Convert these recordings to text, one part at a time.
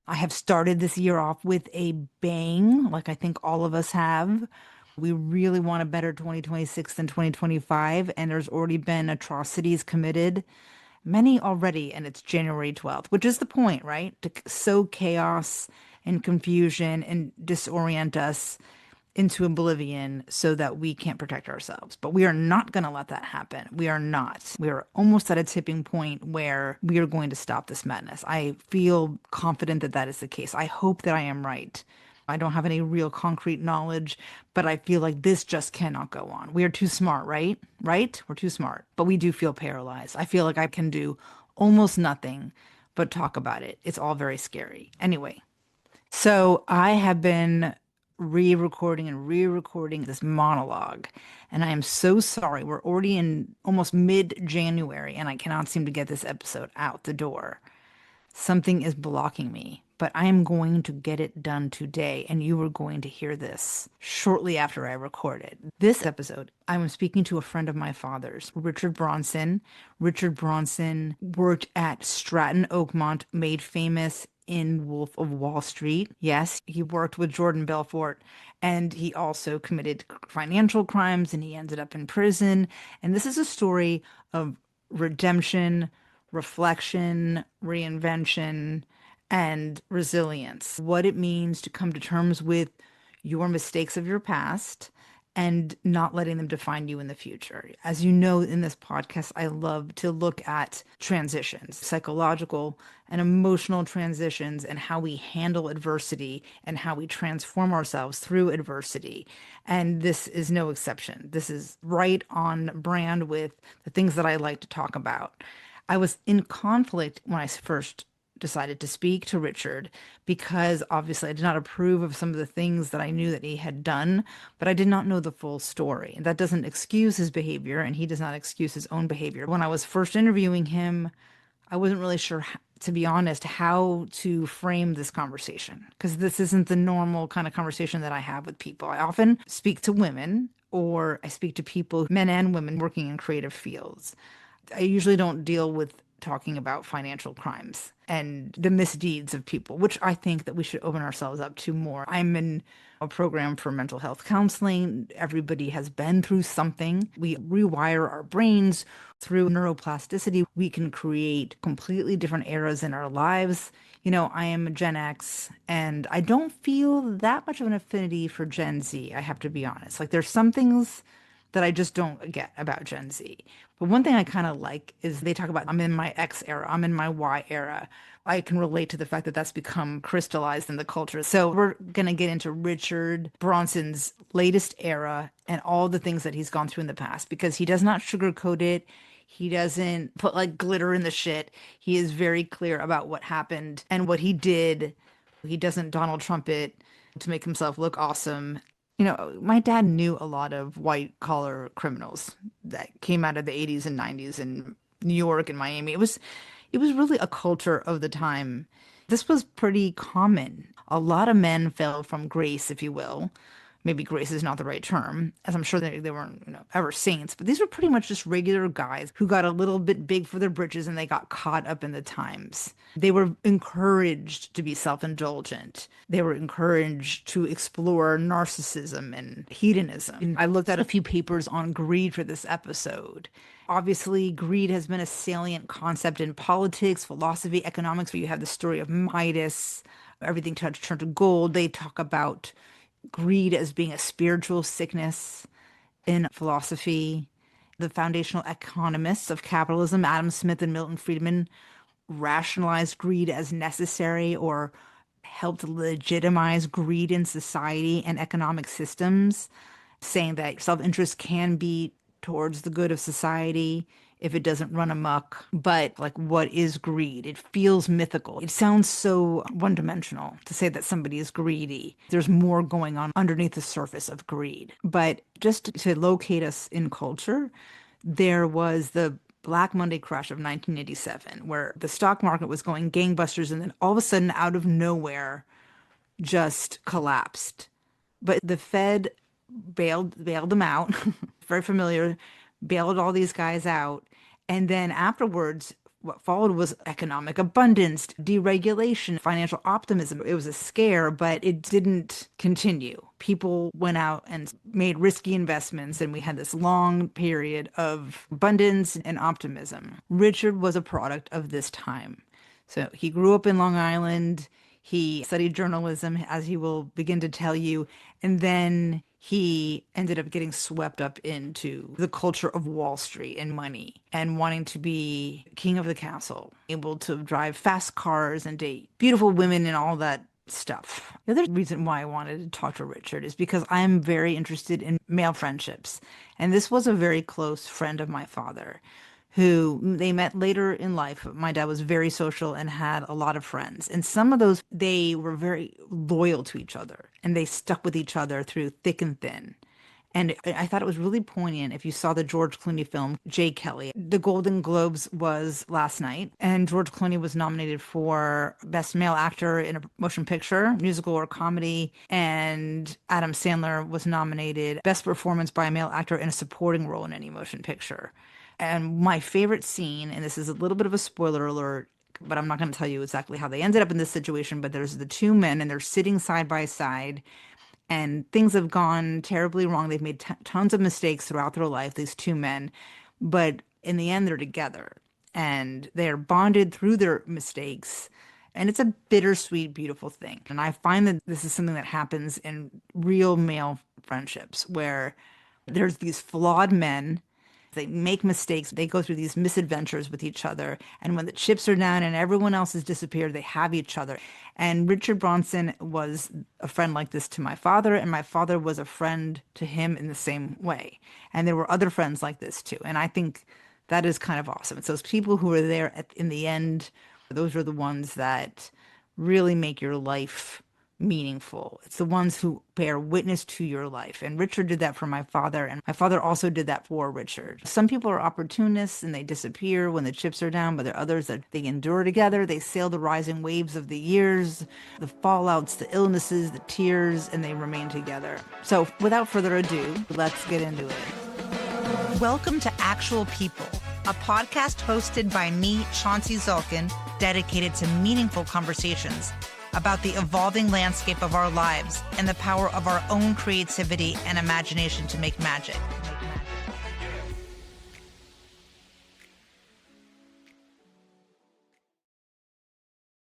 I have started this year off with a bang, like I think all of us have. We really want a better 2026 than 2025, and there's already been atrocities committed, many already, and it's January 12th, which is the point, right? To sow chaos and confusion and disorient us into oblivion so that we can't protect ourselves. But we are not going to let that happen. We are not. We are almost at a tipping point where we are going to stop this madness. I feel confident that that is the case. I hope that I am right. I don't have any real concrete knowledge, but I feel like this just cannot go on. We are too smart, right? Right? We're too smart, but we do feel paralyzed. I feel like I can do almost nothing but talk about it. It's all very scary. Anyway, so I have been re-recording and re-recording this monologue, and I am so sorry. We're already in almost mid-January, and I cannot seem to get this episode out the door. Something is blocking me, but I am going to get it done today, and you are going to hear this shortly after I record it. This episode, I'm speaking to a friend of my father's, Richard Bronson. Richard Bronson worked at Stratton Oakmont, made famous in Wolf of Wall Street. Yes, he worked with Jordan Belfort, and he also committed financial crimes, and he ended up in prison. And this is a story of redemption, reflection, reinvention, and resilience. What it means to come to terms with your mistakes of your past and not letting them define you in the future. As you know, in this podcast, I love to look at transitions, psychological and emotional transitions, and how we handle adversity and how we transform ourselves through adversity. And this is no exception. This is right on brand with the things that I like to talk about. I was in conflict when I first decided to speak to Richard because obviously I did not approve of some of the things that I knew that he had done, but I did not know the full story. And that doesn't excuse his behavior, and he does not excuse his own behavior. When I was first interviewing him, I wasn't really sure, to be honest, how to frame this conversation because this isn't the normal kind of conversation that I have with people. I often speak to women or I speak to people, men and women, working in creative fields. I usually don't deal with talking about financial crimes and the misdeeds of people, which I think that we should open ourselves up to more. I'm in a program for mental health counseling. Everybody has been through something. We rewire our brains through neuroplasticity. We can create completely different eras in our lives. You know, I am a Gen X and I don't feel that much of an affinity for Gen Z, I have to be honest. Like there's some things that I just don't get about Gen Z. But one thing I kind of like is they talk about I'm in my X era, I'm in my Y era. I can relate to the fact that that's become crystallized in the culture. So we're going to get into Richard Bronson's latest era and all the things that he's gone through in the past because he does not sugarcoat it. He doesn't put like glitter in the shit. He is very clear about what happened and what he did. He doesn't Donald Trump it to make himself look awesome. You know, my dad knew a lot of white collar criminals that came out of the 80s and 90s in New York and Miami. It was really a culture of the time. This was pretty common. A lot of men fell from grace, if you will. Maybe grace is not the right term, as I'm sure they weren't, ever saints, but these were pretty much just regular guys who got a little bit big for their britches and they got caught up in the times. They were encouraged to be self-indulgent. They were encouraged to explore narcissism and hedonism. And I looked at a few papers on greed for this episode. Obviously, greed has been a salient concept in politics, philosophy, economics, where you have the story of Midas, everything turned to gold. They talk about greed as being a spiritual sickness in philosophy. The foundational economists of capitalism, Adam Smith and Milton Friedman, rationalized greed as necessary or helped legitimize greed in society and economic systems, saying that self-interest can be towards the good of society if it doesn't run amok. But like, what is greed? It feels mythical. It sounds so one-dimensional to say that somebody is greedy. There's more going on underneath the surface of greed. But just to locate us in culture, there was the Black Monday crash of 1987, where the stock market was going gangbusters and then all of a sudden, out of nowhere, just collapsed. But the Fed bailed them out. Very familiar, bailed all these guys out. And then afterwards, What followed was economic abundance, deregulation, financial optimism. It was a scare, but it didn't continue. People went out and made risky investments, and we had this long period of abundance and optimism. Richard was a product of this time. So he grew up in Long Island. He studied journalism, as he will begin to tell you. And then he ended up getting swept up into the culture of Wall Street and money and wanting to be king of the castle, able to drive fast cars and date beautiful women and all that stuff. The other reason why I wanted to talk to Richard is because I'm very interested in male friendships. And this was a very close friend of my father who they met later in life. My dad was very social and had a lot of friends. And some of those, they were very loyal to each other and they stuck with each other through thick and thin. And I thought it was really poignant if you saw the George Clooney film, Jay Kelly. The Golden Globes was last night, and George Clooney was nominated for Best Male Actor in a Motion Picture, Musical or Comedy, and Adam Sandler was nominated Best Performance by a Male Actor in a Supporting Role in any Motion Picture. And my favorite scene, and this is a little bit of a spoiler alert, but I'm not going to tell you exactly how they ended up in this situation, but there's the two men and they're sitting side by side and things have gone terribly wrong. They've made tons of mistakes throughout their life, these two men, but in the end, they're together and they're bonded through their mistakes. And it's a bittersweet, beautiful thing. And I find that this is something that happens in real male friendships where there's these flawed men. They make mistakes. They go through these misadventures with each other. And when the chips are down and everyone else has disappeared, they have each other. And Richard Bronson was a friend like this to my father, and my father was a friend to him in the same way. And there were other friends like this too. And I think that is kind of awesome. It's those people who are there in the end, those are the ones that really make your life meaningful. It's the ones who bear witness to your life. And Richard did that for my father, and my father also did that for Richard. Some people are opportunists and they disappear when the chips are down, but there are others that they endure together. They sail the rising waves of the years, the fallouts, the illnesses, the tears, and they remain together. So without further ado, let's get into it. Welcome to Actual People, a podcast hosted by me, Chauncey Zulkin, dedicated to meaningful conversations about the evolving landscape of our lives and the power of our own creativity and imagination to make magic.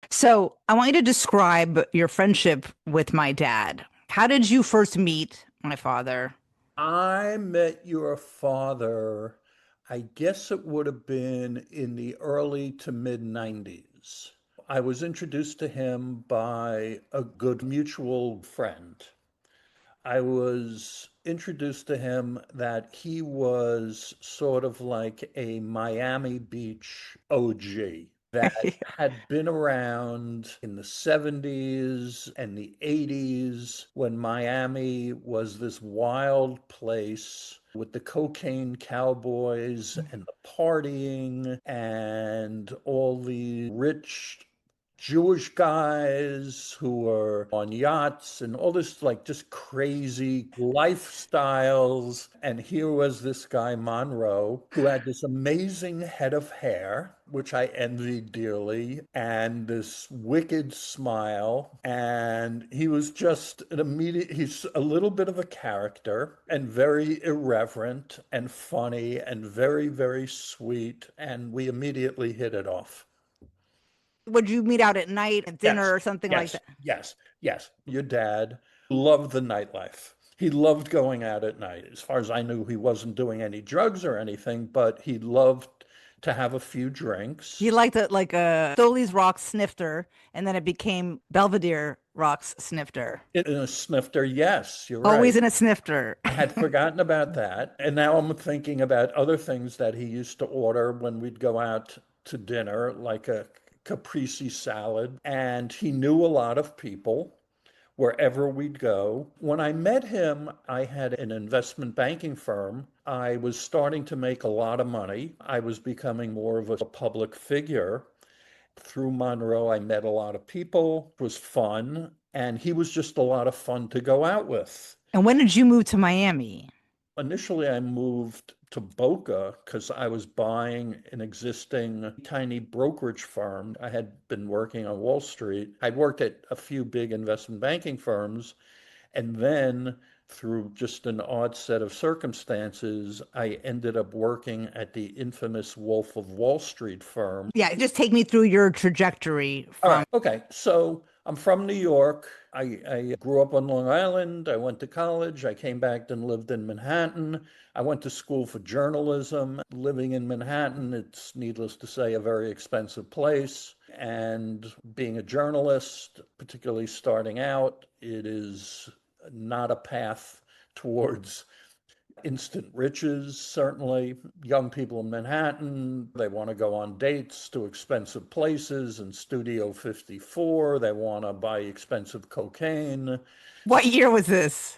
So I want you to describe your friendship with my dad. How did you first meet my father? I met your father, I guess it would have been in the early to mid 90s. I was introduced to him by a good mutual friend. I was introduced to him that he was sort of like a Miami Beach OG that had been around in the 70s and the 80s when Miami was this wild place with the cocaine cowboys and the partying and all the rich Jewish guys who were on yachts and all this like just crazy lifestyles. And here was this guy, Monroe, who had this amazing head of hair, which I envied dearly, and this wicked smile. And he was just he's a little bit of a character and very irreverent and funny and very, very sweet. And we immediately hit it off. Would you meet out at night at dinner Yes, or something like yes, that? yes, yes. Your dad loved the nightlife. He loved going out at night. As far as I knew, he wasn't doing any drugs or anything, but he loved to have a few drinks. He liked it like a Stoley's Rocks snifter, and then it became Belvedere Rocks snifter. In a snifter, yes, you're Always right. in a snifter. I had forgotten about that. And now I'm thinking about other things that he used to order when we'd go out to dinner, like a caprese salad. And he knew a lot of people wherever we'd go. When I met him, I had an investment banking firm. I was starting to make a lot of money. I was becoming more of a public figure. Through Monroe, I met a lot of people. It was fun. And he was just a lot of fun to go out with. And when did you move to Miami? Initially, I moved to Boca because I was buying an existing tiny brokerage firm. I had been working on Wall Street. I'd worked at a few big investment banking firms. And then, through just an odd set of circumstances, I ended up working at the infamous Wolf of Wall Street firm. Yeah, just take me through your trajectory All from right. Okay. So I'm from New York. I grew up on Long Island. I went to college. I came back and lived in Manhattan. I went to school for journalism. Living in Manhattan, it's needless to say, a very expensive place. And being a journalist, particularly starting out, it is not a path towards instant riches, certainly. Young people in Manhattan, they want to go on dates to expensive places in Studio 54. They want to buy expensive cocaine what year was this?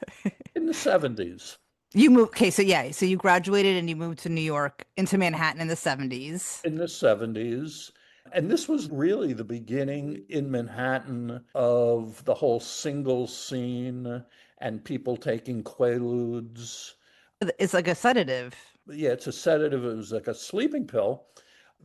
in the 70s. You moved, okay, so yeah, so you graduated and you moved to New York, into Manhattan in the 70s. In the 70s. And this was really the beginning in Manhattan of the whole single scene and people taking quaaludes. It's like a sedative. Yeah, it's a sedative. It was like a sleeping pill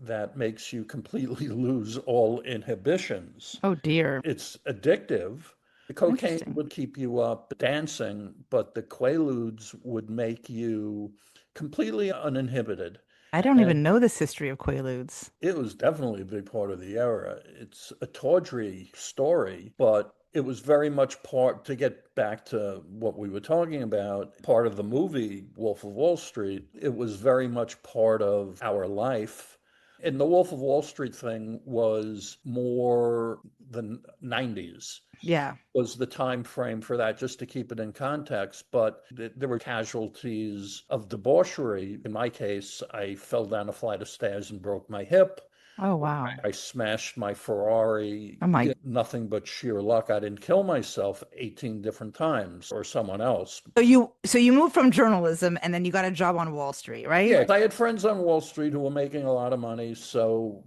that makes you completely lose all inhibitions. Oh dear. It's addictive. The cocaine Interesting. would keep you up dancing, but the quaaludes would make you completely uninhibited. I don't And even know this history of Quaaludes. it was definitely a big part of the era. It's a tawdry story, but it was very much part, to get back to what we were talking about, part of the movie Wolf of Wall Street. It was very much part of our life. And the Wolf of Wall Street thing was more the 90s Yeah. was the time frame for that, just to keep it in context. But there were casualties of debauchery. In my case, I fell down a flight of stairs and broke my hip. Oh wow. I smashed my Ferrari. Oh my. Nothing but sheer luck. I didn't kill myself 18 different times or someone else. So you moved from journalism and then you got a job on Wall Street, right? Yeah, I had friends on Wall Street who were making a lot of money. So,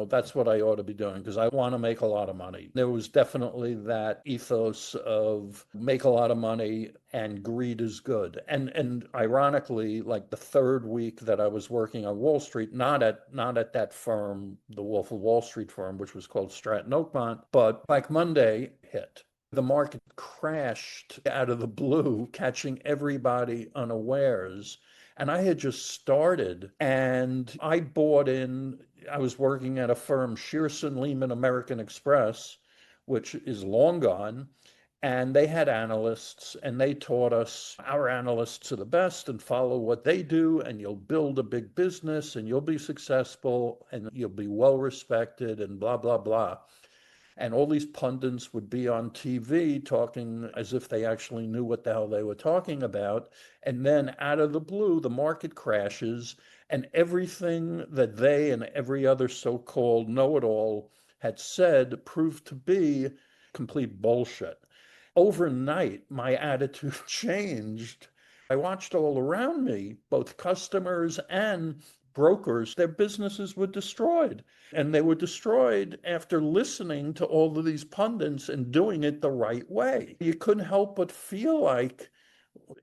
that's what I ought to be doing because I want to make a lot of money. There was definitely that ethos of make a lot of money and greed is good. And ironically, like the third week that I was working on Wall Street, not at that firm, the Wolf of Wall Street firm, which was called Stratton Oakmont, but Black Monday hit. The market crashed out of the blue, catching everybody unawares. And I had just started and I bought in. I was working at a firm, Shearson Lehman American Express, which is long gone. And they had analysts and they taught us our analysts are the best and follow what they do, and you'll build a big business and you'll be successful and you'll be well respected and blah, blah, blah. And all these pundits would be on TV talking as if they actually knew what the hell they were talking about. And then out of the blue, the market crashes, and everything that they and every other so-called know-it-all had said proved to be complete bullshit. Overnight, my attitude changed. I watched all around me, both customers and brokers, their businesses were destroyed. And they were destroyed after listening to all of these pundits and doing it the right way. You couldn't help but feel like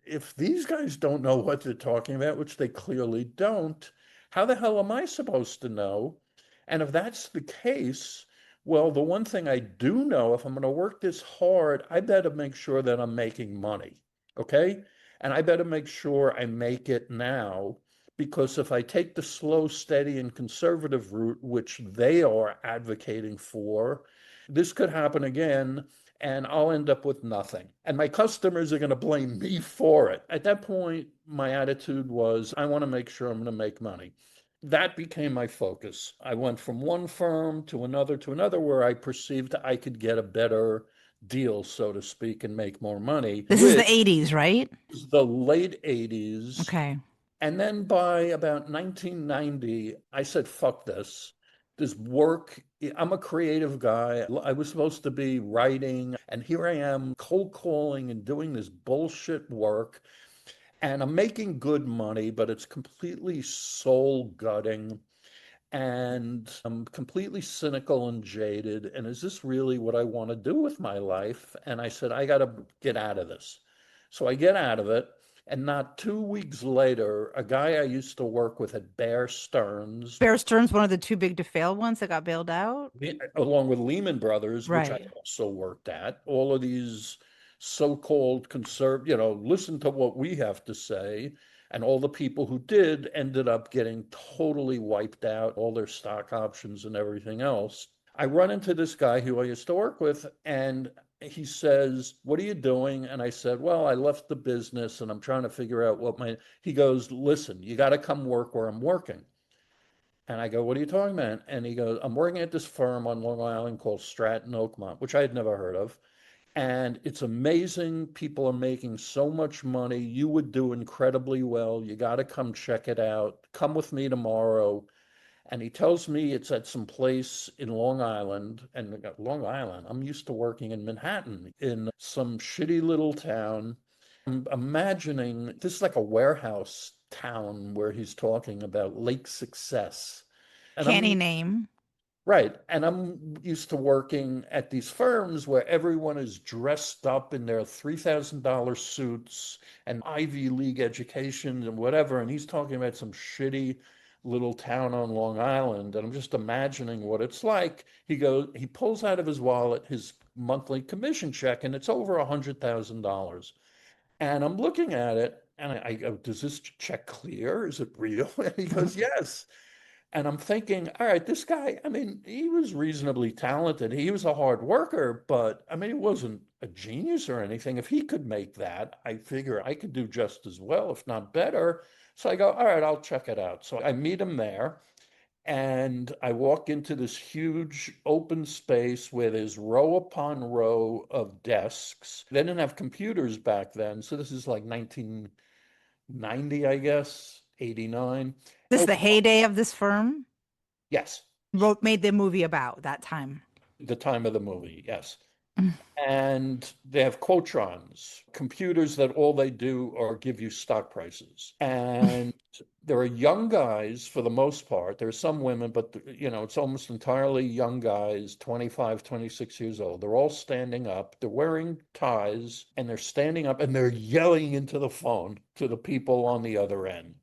if these guys don't know what they're talking about, which they clearly don't, how the hell am I supposed to know? And if that's the case, well, the one thing I do know, if I'm going to work this hard, I better make sure that I'm making money. Okay. And I better make sure I make it now, because if I take the slow, steady, and conservative route, which they are advocating for, this could happen again and I'll end up with nothing. And my customers are going to blame me for it. At that point, my attitude was, I want to make sure I'm going to make money. That became my focus. I went from one firm to another, where I perceived I could get a better deal, so to speak, and make more money, This is which the 80s, right? was the late 80s. Okay. And then by about 1990, I said, fuck this. This work, I'm a creative guy. I was supposed to be writing, and here I am cold calling and doing this bullshit work. And I'm making good money, but it's completely soul gutting. And I'm completely cynical and jaded. And is this really what I want to do with my life? And I said, I got to get out of this. So I get out of it. And not 2 weeks later, a guy I used to work with at Bear Stearns, Bear Stearns, one of the too big to fail ones that got bailed out. along with Lehman Brothers, which I Right. also worked at, all of these so-called listen to what we have to say. And all the people who did ended up getting totally wiped out, all their stock options and everything else. I run into this guy who I used to work with, and he says, "What are you doing?" And I said, "Well, I left the business and I'm trying to figure out what my," he goes, "Listen, you got to come work where I'm working." And I go, "What are you talking about?" And he goes, "I'm working at this firm on Long Island called Stratton Oakmont," which I had never heard of. And it's amazing. People are making so much money. You would do incredibly well. You got to come check it out. Come with me tomorrow. And he tells me it's at some place in Long Island. And Long Island, I'm used to working in Manhattan, in some shitty little town. I'm imagining this is like a warehouse town where he's talking about Lake Success. And Canny I'm name. right. And I'm used to working at these firms where everyone is dressed up in their $3,000 suits and Ivy League education and whatever. And he's talking about some shitty little town on Long Island. And I'm just imagining what it's like. He pulls out of his wallet his monthly commission check, and it's over $100,000. And I'm looking at it and I go, "Does this check clear? Is it real?" And he goes, "Yes." And I'm thinking, all right, this guy, I mean, he was reasonably talented. He was a hard worker, but I mean, he wasn't a genius or anything. If he could make that, I figure I could do just as well, if not better. So I go, all right, I'll check it out. So I meet him there and I walk into this huge open space where there's row upon row of desks. They didn't have computers back then. So this is like 1990, I guess, 89. This is Oh, the heyday of this firm. yes. Made the movie about that time. The time of the movie, yes. And they have Quotrons, computers that all they do are give you stock prices. And there are young guys for the most part. There are some women, but it's almost entirely young guys, 25, 26 years old. They're all standing up. They're wearing ties and they're standing up and they're yelling into the phone to the people on the other end.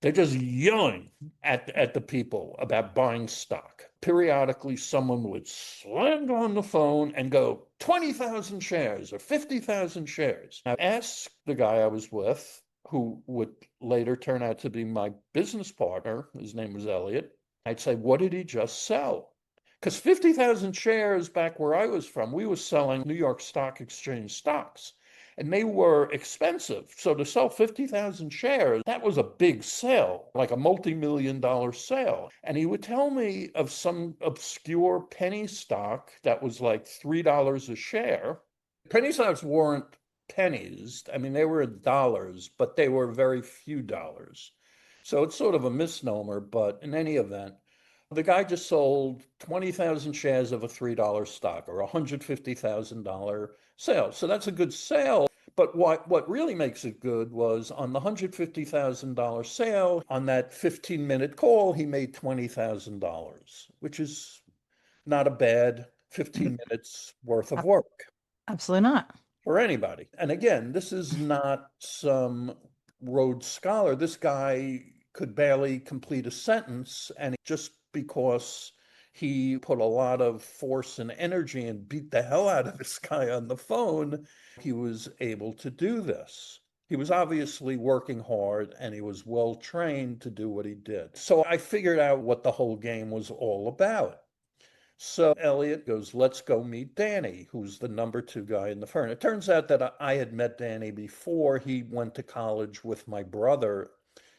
They're just yelling at the people about buying stock. Periodically, someone would slam on the phone and go, 20,000 shares or 50,000 shares. I asked the guy I was with, who would later turn out to be my business partner, his name was Elliot. I'd say, "What did he just sell?" Because 50,000 shares back where I was from, we were selling New York Stock Exchange stocks and they were expensive. So to sell 50,000 shares, that was a big sale, like a multi-million dollar sale. And he would tell me of some obscure penny stock that was like $3 a share. Penny stocks weren't pennies. I mean, they were dollars, but they were very few dollars. So it's sort of a misnomer, but in any event, the guy just sold 20,000 shares of a $3 stock or a $150,000 sale. So that's a good sale. But what really makes it good was on the $150,000 sale, on that 15-minute call, he made $20,000, which is not a bad 15 minutes worth of work Absolutely not. for anybody. And again, this is not some Rhodes Scholar. This guy could barely complete a sentence, and just because he put a lot of force and energy and beat the hell out of this guy on the phone, he was able to do this. He was obviously working hard and he was well trained to do what he did. So I figured out what the whole game was all about. So Elliot goes, "Let's go meet Danny," who's the number two guy in the firm. It turns out that I had met Danny before. He went to college with my brother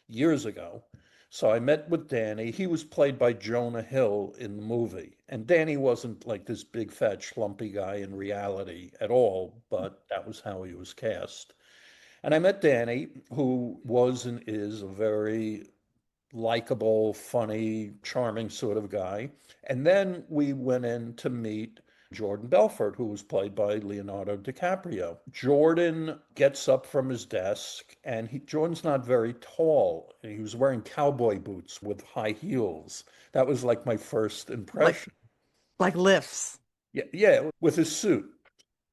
years ago. So I met with Danny. He was played by Jonah Hill in the movie. And Danny wasn't like this big fat schlumpy guy in reality at all, but that was how he was cast. And I met Danny, who was and is a very likable, funny, charming sort of guy. And then we went in to meet Jordan Belfort, who was played by Leonardo DiCaprio. Jordan gets up from his desk, and Jordan's not very tall. He was wearing cowboy boots with high heels. That was like my first Like impression. like lifts. Yeah, yeah, with his suit.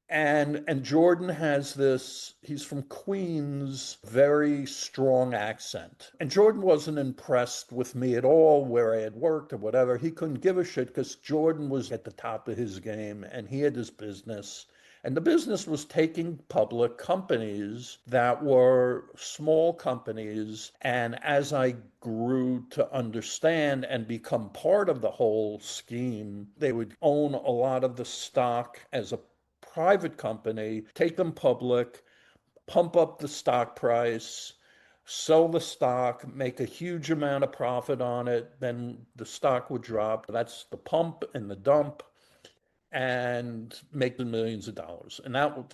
And Jordan has this, he's from Queens, very strong accent. And Jordan wasn't impressed with me at all where I had worked or whatever. He couldn't give a shit because Jordan was at the top of his game and he had his business. And the business was taking public companies that were small companies. And as I grew to understand and become part of the whole scheme, they would own a lot of the stock as a private company, take them public, pump up the stock price, sell the stock, make a huge amount of profit on it, then the stock would drop. That's the pump and the dump and make the millions of dollars. And that,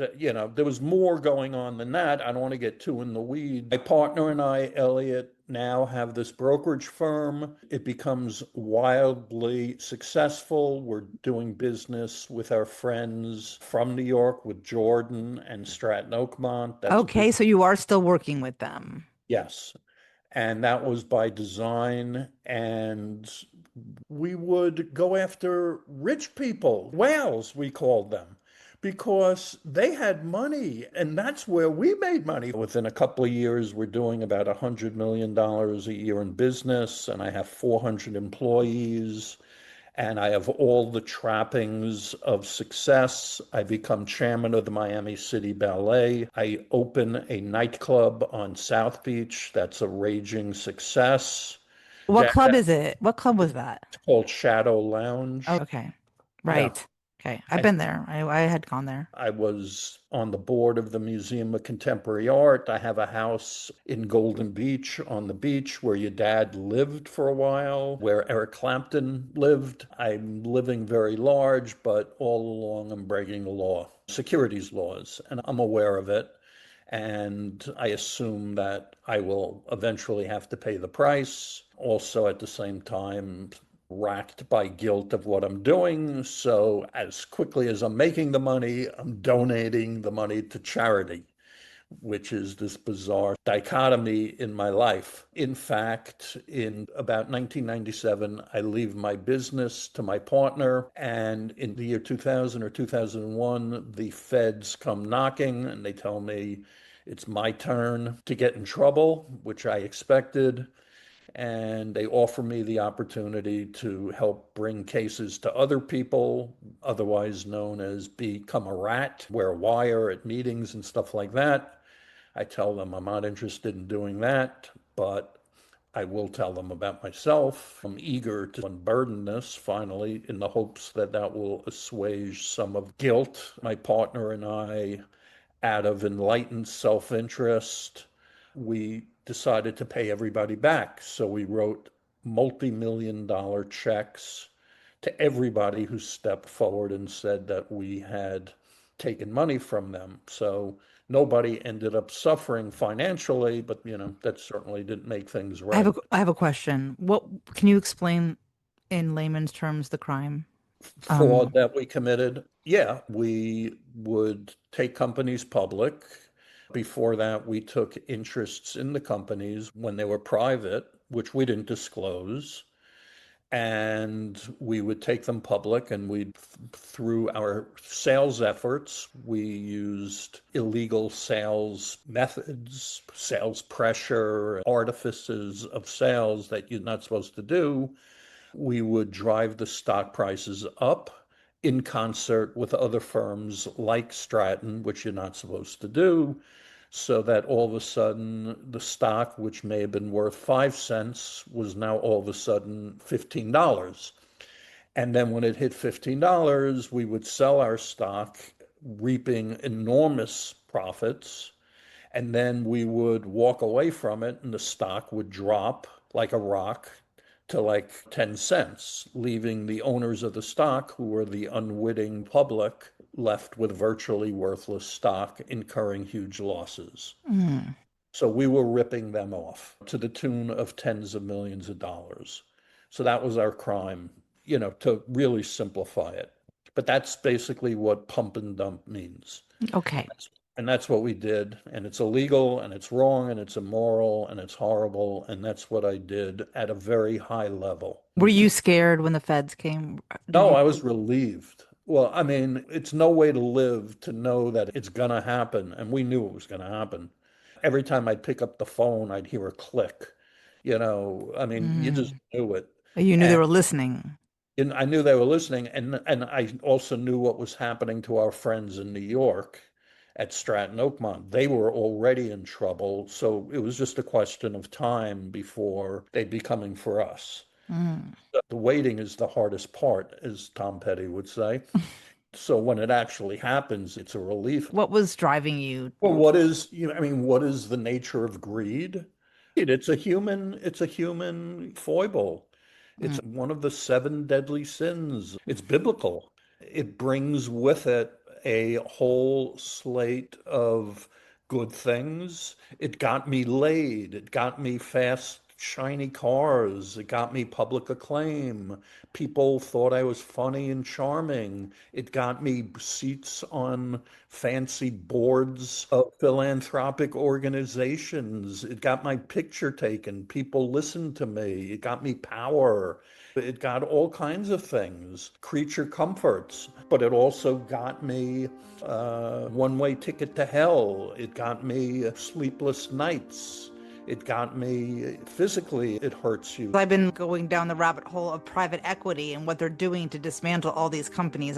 there was more going on than that. I don't want to get too in the weeds. My partner and I, Elliot, now have this brokerage firm. It becomes wildly successful. We're doing business with our friends from New York with Jordan and Stratton Oakmont. That's a big, Okay, so you are still working with them. yes. And that was by design. And we would go after rich people, whales, we called them, because they had money. And that's where we made money. Within a couple of years, we're doing about $100 million a year in business. And I have 400 employees. And I have all the trappings of success. I become chairman of the Miami City Ballet. I open a nightclub on South Beach that's a raging success. What club is it? What club was that? It's called Shadow Lounge. Okay. Yeah. Right. Okay. I've I been there. I had gone there. I was on the board of the Museum of Contemporary Art. I have a house in Golden Beach on the beach where your dad lived for a while, where Eric Clapton lived. I'm living very large, but all along I'm breaking the law, securities laws, and I'm aware of it. And I assume that I will eventually have to pay the price. Also, at the same time, racked by guilt of what I'm doing. So, as quickly as I'm making the money, I'm donating the money to charity, which is this bizarre dichotomy in my life. In fact, in about 1997, I leave my business to my partner. And in the year 2000 or 2001, the feds come knocking and they tell me it's my turn to get in trouble, which I expected, and they offer me the opportunity to help bring cases to other people, otherwise known as become a rat, wear a wire at meetings and stuff like that. I tell them I'm not interested in doing that, but I will tell them about myself. I'm eager to unburden this finally in the hopes that that will assuage some of guilt. My partner and I, out of enlightened self-interest, we decided to pay everybody back. So we wrote multi-million-dollar checks to everybody who stepped forward and said that we had taken money from them. So nobody ended up suffering financially, but that certainly didn't make things right. I have a question. What can you explain in layman's terms the crime? Fraud Um, that we committed, yeah, we would take companies public. Before that, we took interests in the companies when they were private, which we didn't disclose. And we would take them public, and through our sales efforts, we used illegal sales methods, sales pressure, artifices of sales that you're not supposed to do. We would drive the stock prices up in concert with other firms like Stratton, which you're not supposed to do, so that all of a sudden the stock, which may have been worth 5 cents, was now all of a sudden $15. And then when it hit $15, we would sell our stock, reaping enormous profits. And then we would walk away from it, and the stock would drop like a rock to like 10 cents, leaving the owners of the stock, who were the unwitting public, left with virtually worthless stock, incurring huge losses. hmm. So we were ripping them off to the tune of tens of millions of dollars. So that was our crime, to really simplify it. But that's basically what pump and dump means. Okay. And that's what we did. And it's illegal and it's wrong and it's immoral and it's horrible. And that's what I did at a very high level. Were you scared when the feds came? Did No, you? I was relieved. Well, I mean, it's no way to live to know that it's gonna happen, and we knew it was gonna happen. Every time I'd pick up the phone, I'd hear a click. I mean, you just Mm. knew it. You knew they And, were listening. and I knew they were listening, and I also knew what was happening to our friends in New York at Stratton Oakmont. They were already in trouble, so it was just a question of time before they'd be coming for us. Mm. The waiting is the hardest part, as Tom Petty would say. So when it actually happens, it's a relief. What was driving you? Well, I mean, what is the nature of greed? It's a human foible. Mm. It's one of the seven deadly sins. It's biblical. It brings with it a whole slate of good things. It got me laid. It got me fast, shiny cars. It got me public acclaim. People thought I was funny and charming. It got me seats on fancy boards of philanthropic organizations. It got my picture taken. People listened to me. It got me power. It got all kinds of things, creature comforts, but it also got me a one-way ticket to hell. It got me sleepless nights. It got me physically, it hurts you. I've been going down the rabbit hole of private equity and what they're doing to dismantle all these companies.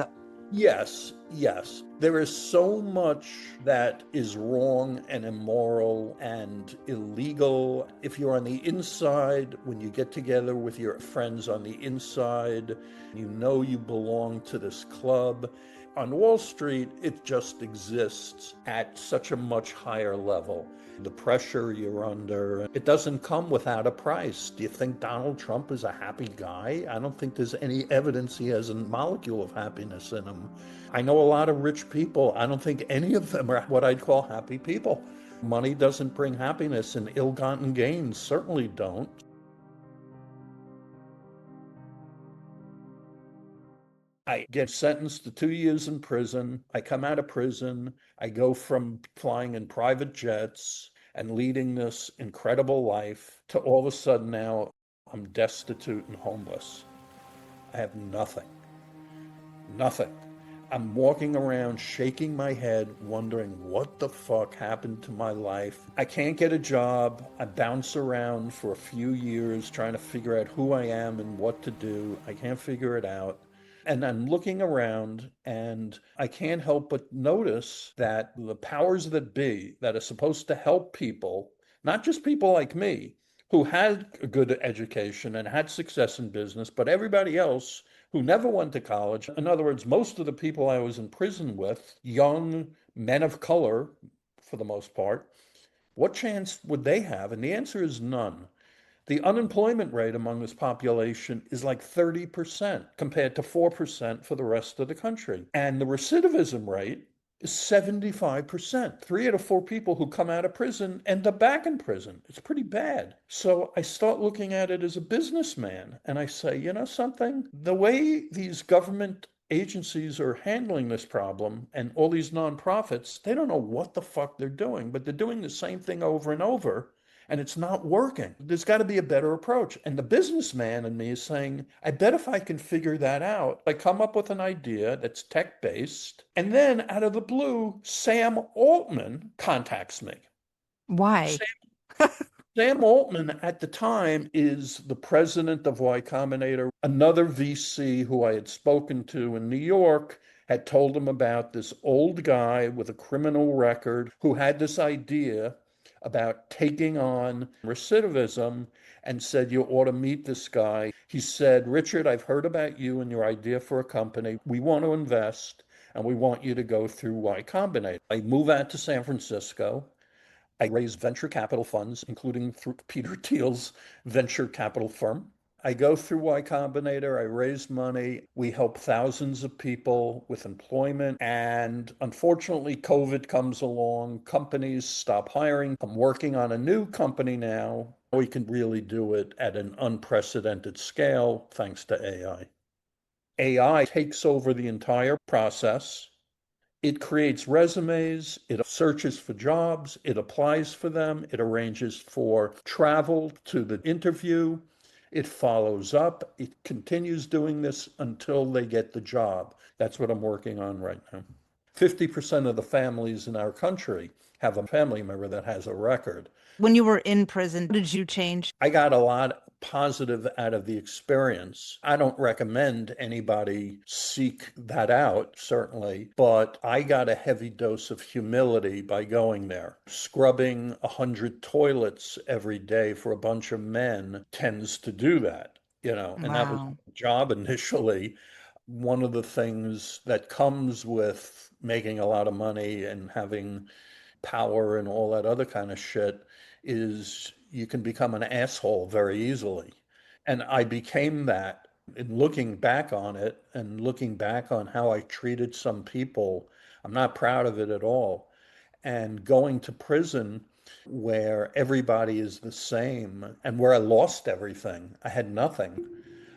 Yes, yes. There is so much that is wrong and immoral and illegal. If you're on the inside, when you get together with your friends on the inside, you know you belong to this club. On Wall Street, it just exists at such a much higher level. The pressure you're under, it doesn't come without a price. Do you think Donald Trump is a happy guy? I don't think there's any evidence he has a molecule of happiness in him. I know a lot of rich people. I don't think any of them are what I'd call happy people. Money doesn't bring happiness, and ill-gotten gains certainly don't. I get sentenced to 2 years in prison. I come out of prison. I go from flying in private jets and leading this incredible life to all of a sudden now I'm destitute and homeless. I have nothing. Nothing. I'm walking around shaking my head, wondering what the fuck happened to my life. I can't get a job. I bounce around for a few years trying to figure out who I am and what to do. I can't figure it out. And I'm looking around and I can't help but notice that the powers that be that are supposed to help people, not just people like me, who had a good education and had success in business, but everybody else who never went to college. In other words, most of the people I was in prison with, young men of color for the most part, what chance would they have? And the answer is none. The unemployment rate among this population is like 30% compared to 4% for the rest of the country. And the recidivism rate is 75%. Three out of four people who come out of prison end up back in prison. It's pretty bad. So I start looking at it as a businessman and I say, you know something? The way these government agencies are handling this problem and all these nonprofits, they don't know what the fuck they're doing, but they're doing the same thing over and over and it's not working. There's got to be a better approach. And the businessman in me is saying, I bet if I can figure that out, I come up with an idea that's tech based. And then out of the blue, Sam Altman contacts me. Why? Sam Altman at the time is the president of Y Combinator. Another VC who I had spoken to in New York had told him about this old guy with a criminal record who had this idea about taking on recidivism and said, you ought to meet this guy. He said, Richard, I've heard about you and your idea for a company. We want to invest and we want you to go through Y Combinator. I move out to San Francisco. I raise venture capital funds, including through Peter Thiel's venture capital firm. I go through Y Combinator, I raise money, we help thousands of people with employment, and unfortunately, COVID comes along, companies stop hiring. I'm working on a new company now. We can really do it at an unprecedented scale thanks to AI. AI takes over the entire process. It creates resumes, it searches for jobs, it applies for them, it arranges for travel to the interview, It follows up. It continues doing this until they get the job. That's what I'm working on right now. 50% of the families in our country have a family member that has a record. When you were in prison, did you change? I got a lot positive out of the experience. I don't recommend anybody seek that out, certainly, but I got a heavy dose of humility by going there. Scrubbing 100 toilets every day for a bunch of men tends to do that, and that was Wow. my job initially. One of the things that comes with making a lot of money and having power and all that other kind of shit is you can become an asshole very easily. And I became that. In looking back on it and looking back on how I treated some people, I'm not proud of it at all. And going to prison where everybody is the same and where I lost everything, I had nothing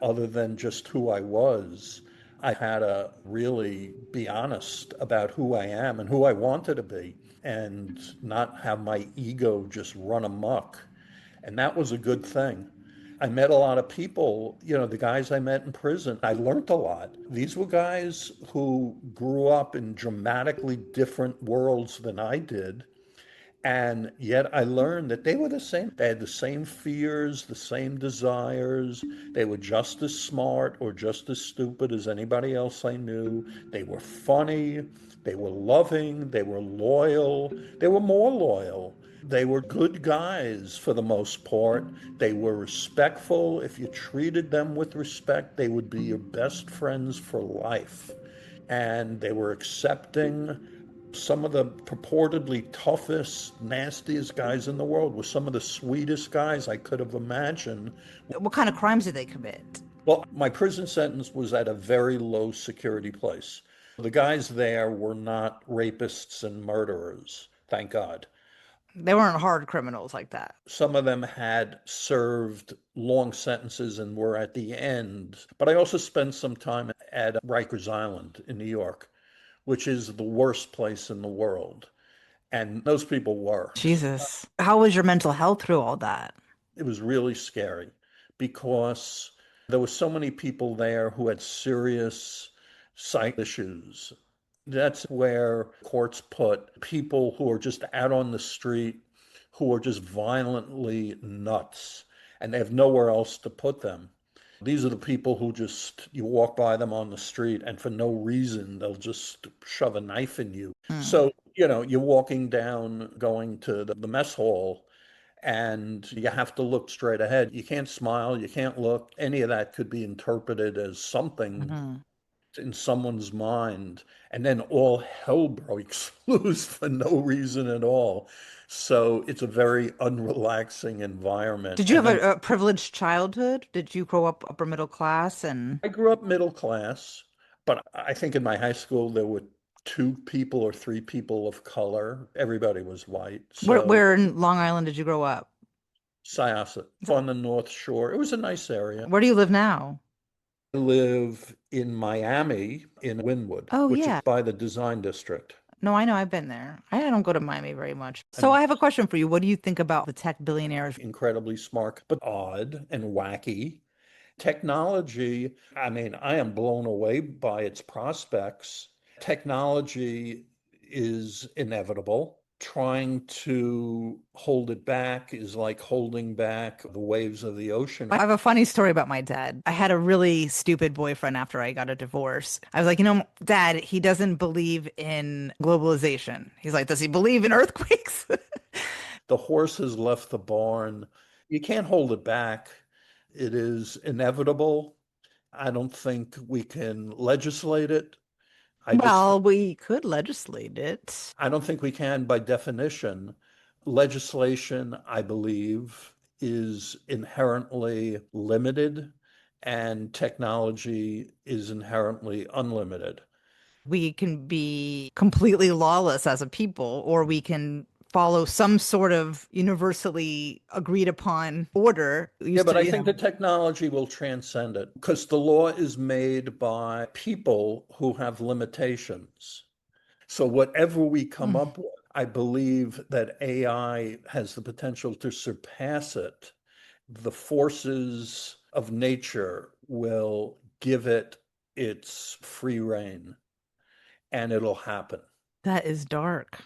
other than just who I was. I had to really be honest about who I am and who I wanted to be and not have my ego just run amok. And that was a good thing. I met a lot of people, the guys I met in prison, I learned a lot. These were guys who grew up in dramatically different worlds than I did. And yet I learned that they were the same. They had the same fears, the same desires. They were just as smart or just as stupid as anybody else I knew. They were funny. They were loving. They were loyal. They were more loyal. They were good guys for the most part. They were respectful. If you treated them with respect, they would be your best friends for life. And they were accepting. Some of the purportedly toughest, nastiest guys in the world were some of the sweetest guys I could have imagined. What kind of crimes did they commit? Well, my prison sentence was at a very low security place. The guys there were not rapists and murderers, thank God. They weren't hard criminals like that. Some of them had served long sentences and were at the end. But I also spent some time at Rikers Island in New York, which is the worst place in the world. And those people were. Jesus. How was your mental health through all that? It was really scary because there were so many people there who had serious psych issues. That's where courts put people who are just out on the street, who are just violently nuts, and they have nowhere else to put them. These are the people who just, you walk by them on the street and for no reason, they'll just shove a knife in you. Hmm. So, you're walking down, going to the mess hall, and you have to look straight ahead. You can't smile, you can't look. Any of that could be interpreted as something Mhm. in someone's mind, and then all hell breaks loose for no reason at all. So it's a very unrelaxing environment. Did you And have then a privileged childhood? Did you grow up upper middle class? And I grew up middle class, but I think in my high school there were two people or three people of color. Everybody was white. So where in Long Island did you grow up? Syosset, on the North Shore. It was a nice area. Where do you live now? I live in Miami in Wynwood, Oh, which is yeah. by the Design District. No, I know. I've been there. I don't go to Miami very much. So And I have a question for you. What do you think about the tech billionaires? incredibly smart, but odd and wacky. Technology, I mean, I am blown away by its prospects. Technology is inevitable. Trying to hold it back is like holding back the waves of the ocean. I have a funny story about my dad. I had a really stupid boyfriend after I got a divorce. I was like, Dad, he doesn't believe in globalization. He's like, does he believe in earthquakes? The horse has left the barn. You can't hold it back. It is inevitable. I don't think we can legislate it. I just Well, we could legislate it. I don't think we can by definition. Legislation, I believe, is inherently limited and technology is inherently unlimited. We can be completely lawless as a people, or we can follow some sort of universally agreed upon order. It Yeah, used but to, I think the technology will transcend it because the law is made by people who have limitations. So whatever we come Mm. up with, I believe that AI has the potential to surpass it. The forces of nature will give it its free rein and it'll happen. That is dark.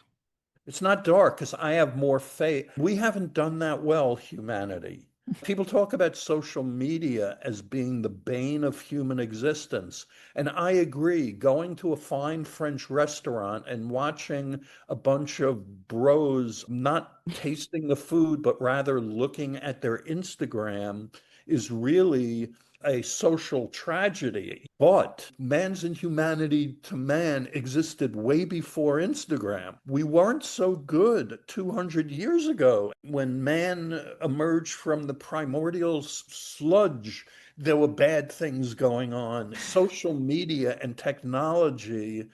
It's not dark because I have more faith. We haven't done that well, humanity. People talk about social media as being the bane of human existence. And I agree. Going to a fine French restaurant and watching a bunch of bros not tasting the food, but rather looking at their Instagram is really a social tragedy. But man's inhumanity to man existed way before Instagram. We weren't so good 200 years ago. When man emerged from the primordial sludge, there were bad things going on. Social media and technology,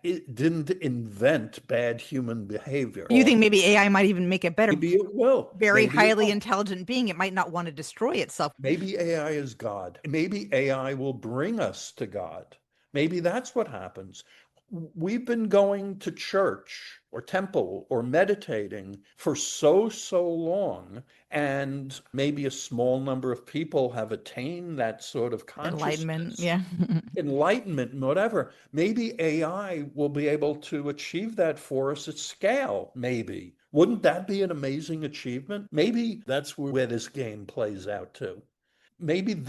it didn't invent bad human behavior. You think maybe AI might even make it better? Maybe it will. Very Maybe it highly will. intelligent being, it might not want to destroy itself. Maybe AI is God. Maybe AI will bring us to God. Maybe that's what happens. We've been going to church or temple or meditating for so long, and maybe a small number of people have attained that sort of Enlightenment, consciousness, yeah. enlightenment, and whatever. Maybe AI will be able to achieve that for us at scale, maybe. Wouldn't that be an amazing achievement? Maybe that's where this game plays out too. Maybe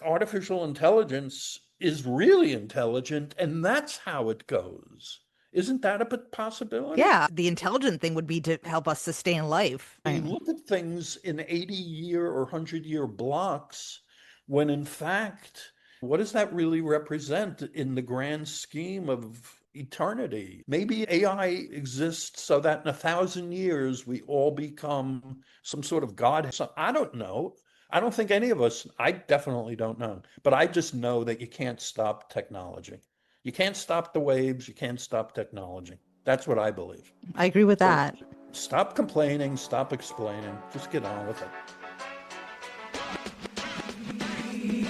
artificial intelligence is really intelligent and that's how it goes. Isn't that a possibility? Yeah, the intelligent thing would be to help us sustain life. We look at things in 80-year or 100-year blocks when in fact, what does that really represent in the grand scheme of eternity? Maybe AI exists so that in 1,000 years we all become some sort of god. So I don't know. I don't think any of us, I definitely don't know, but I just know that you can't stop technology. You can't stop the waves, you can't stop technology. That's what I believe. I agree with So that. stop complaining, stop explaining, just get on with it.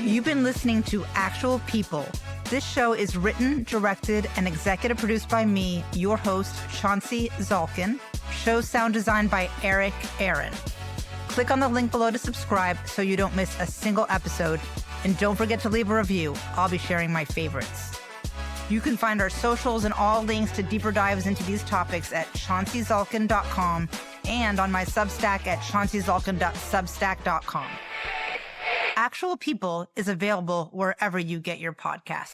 You've been listening to Actual People. This show is written, directed, and executive produced by me, your host, Chauncey Zalkin. Show sound designed by Eric Aaron. Click on the link below to subscribe so you don't miss a single episode. And don't forget to leave a review. I'll be sharing my favorites. You can find our socials and all links to deeper dives into these topics at chaunceyzalkin.com and on my Substack at chaunceyzalkin.substack.com. Actual People is available wherever you get your podcasts.